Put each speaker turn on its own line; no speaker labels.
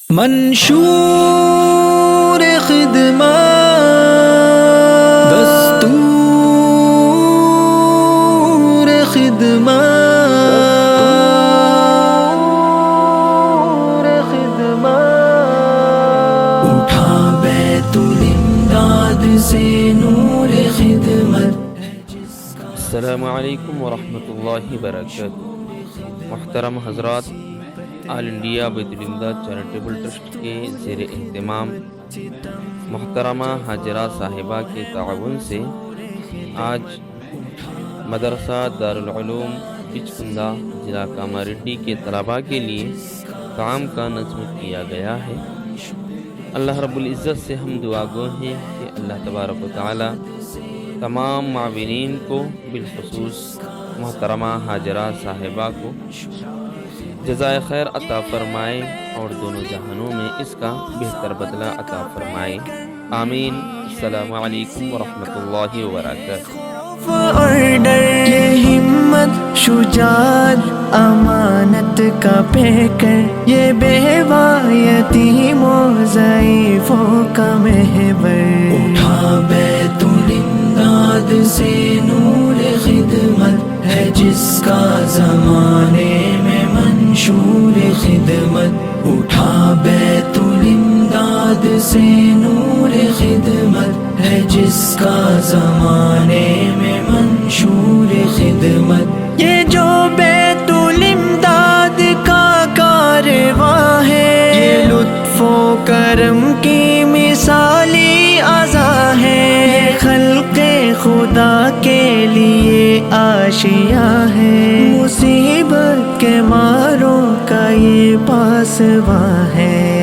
منشور خدمت، دستور خدمت، اٹھا بیت الامداد سے نور خدمت۔
السلام علیکم ورحمۃ اللہ وبرکاتہ۔ محترم حضرات، آل انڈیا بیت الامداد چیریٹیبل ٹرسٹ کے زیر اہتمام محترمہ ہاجرہ صاحبہ کے تعاون سے آج مدرسہ دارالعلوم بچکندہ ضلع کاماریڈی کے طلباء کے لیے طعام کا نظم کیا گیا ہے۔ اللہ رب العزت سے ہم دعا گو ہیں کہ اللہ تبارک و تعالی تمام معاونین کو، بالخصوص محترمہ ہاجرہ صاحبہ کو جزائے خیر عطا فرمائے اور دونوں جہانوں میں اس کا بہتر بدلہ عطا فرمائے، آمین۔ السلام علیکم ورحمۃ اللہ وبرکاتہ۔
اور ڈر، یہ ہمت، شجاعت، امانت کا پیکر، یہ بیوہ یتیموں ضعیفوں کا محور، اٹھا بیت الامداد سے نور خدمت ہے جس کا زمانے میں منشور خدمت، اٹھا بیت الامداد سے نور خدمت ہے جس کا زمانے میں منشور خدمت۔ یہ جو بیت الامداد کا کارواں ہے، یہ لطف و کرم کی مثالی عزا ہے، یہ خلق خدا کے لیے آشیا ہے، مصیبت کے ماروں کا یہ پاسباں ہے۔